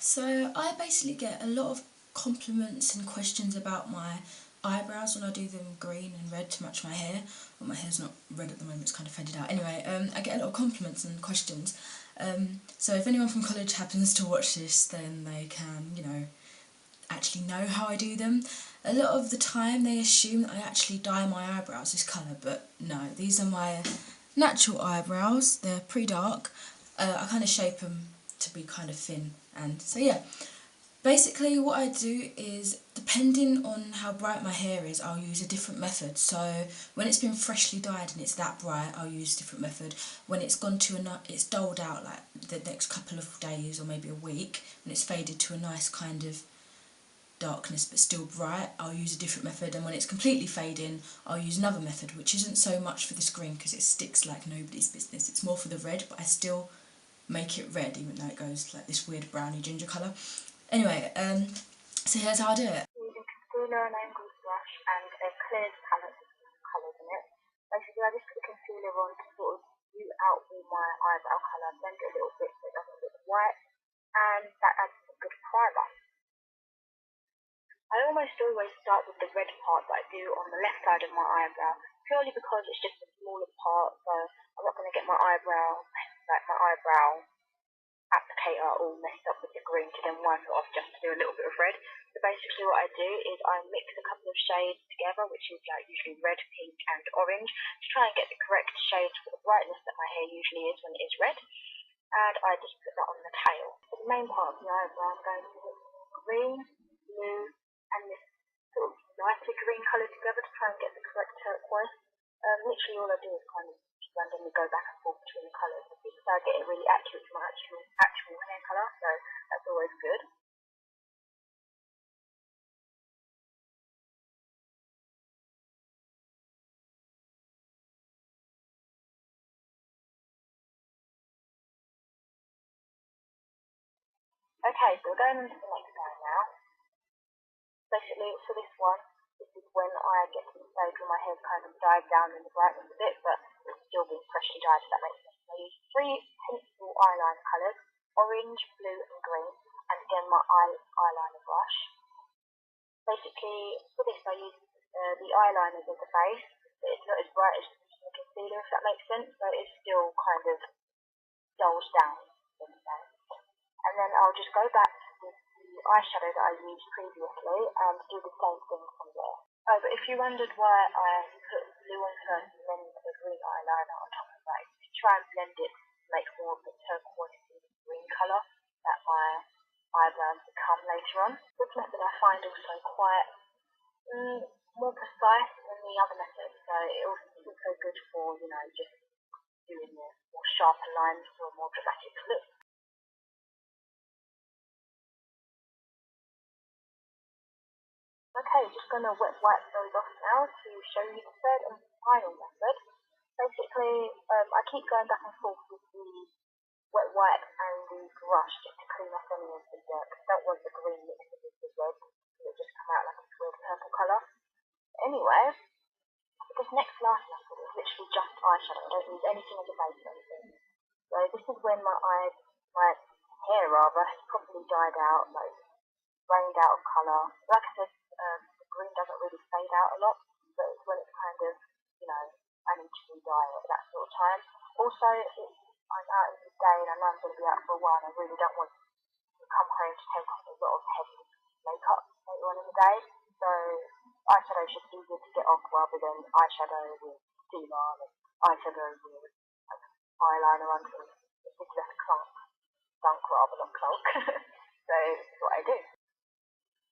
So I basically get a lot of compliments and questions about my eyebrows when I do them green and red to match my hair. Well, my hair's not red at the moment, it's kind of faded out. Anyway, I get a lot of compliments and questions. So if anyone from college happens to watch this, then they can, actually know how I do them. A lot of the time they assume that I actually dye my eyebrows this colour, but no, these are my natural eyebrows. They're pretty dark. I kind of shape them to be kind of thin, and so yeah. Basically what I do is, depending on how bright my hair is, I'll use a different method. So when it's been freshly dyed and it's that bright, I'll use a different method. When it's gone to it's dulled out like the next couple of days or maybe a week, when it's faded to a nice kind of darkness but still bright, I'll use a different method. And when it's completely fading, I'll use another method, which isn't so much for this green because it sticks like nobody's business. It's more for the red, but I still make it red even though it goes like this weird browny ginger colour. Anyway, so here's how I do it. Using concealer and angled brush and a clear palette with colours in it. Basically, I just put the concealer on to sort of mute out all my eyebrow colour, blend it a little bit so it doesn't look white, and that adds a good primer. I almost always start with the red part that I do on the left side of my eyebrow, purely because it's just a smaller part, so I'm not going to get my eyebrow applicator all messed up with the green to then wipe it off just to do a little bit of red. So basically what I do is I mix a couple of shades together, which is like usually red, pink and orange, to try and get the correct shades for the brightness that my hair usually is when it is red. And I just put that on the tail. For the main part of the eyebrow, I'm going to put green, blue and this sort of lighter green colour together to try and get the correct turquoise. Literally all I do is kind of randomly go back and forth between the colours. This is how I get it really accurate to my actual hair colour, so that's always good. Okay, so we're going on to the next eye now. Basically, for this one, this is when I get to the stage where my hair's kind of died down in the brightness a bit, but it's still being freshly dyed, if that makes sense. I use 3 pencil eyeliner colours, orange, blue and green, and again my eyeliner brush. Basically, for this I use the eyeliners as a base, but it's not as bright as using the concealer, if that makes sense, so it still kind of dulls down. And then I'll just go back with the eyeshadow that I used previously and do the same thing from there. Oh, but if you wondered why I put blue on first and then the green eyeliner on top of that, to try and blend it to make more of the turquoise green colour that my eyebrows become later on. This method I find also quite more precise than the other method, so it also good for, just doing the more sharper lines for a more dramatic look. Okay, just going to wet wipe those off now to show you the third and final method. Basically, I keep going back and forth with the wet wipe and the brush just to clean off any of the dirt. I don't want the green mixed with the red, because it just come out like a weird purple colour. Anyway, this next last method is literally just eyeshadow. I don't use anything as a base or anything. So this is when my hair rather has probably died out, like rained out of colour. Like I said, the green doesn't really fade out a lot, but it's when it's kind of, I need to re-dye it, that sort of time. Also, I'm out in the day and I know I'm going to be out for a while and I really don't want to come home to take off a lot of heavy makeup later on in the day. So eyeshadow is just easier to get off rather than eyeshadow with concealer and eyeshadow with eyeliner under. It's just less clunk rather than clunk. So that's what I do.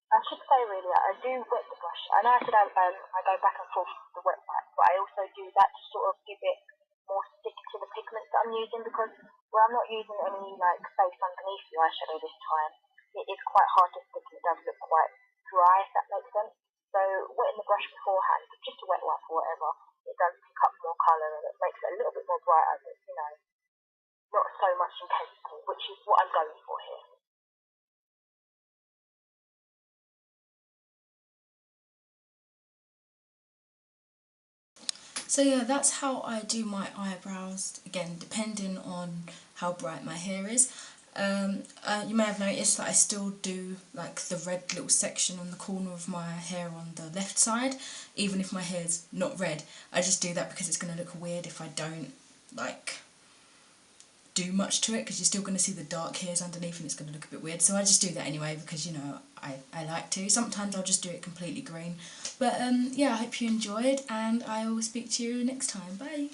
I should say really, I do wet the brush. I know I said I go back and forth with the wet wipe, but I also do that to sort of give it more stick to the pigments that I'm using, because I'm not using any base underneath the eyeshadow this time, it is quite hard to stick and it does look quite dry, if that makes sense. So wetting the brush beforehand, just a wet wipe or whatever, it does pick up more colour and it makes it a little bit more brighter, but not so much intensity, which is what I'm going for here. So yeah, that's how I do my eyebrows, again depending on how bright my hair is. You may have noticed that I still do like the red little section on the corner of my hair on the left side, even if my hair's not red. I just do that because it's going to look weird if I don't like do much to it, because you're still going to see the dark hairs underneath and it's going to look a bit weird. So I just do that anyway because, you know, I like to. Sometimes I'll just do it completely green. But yeah, I hope you enjoyed, and I will speak to you next time. Bye!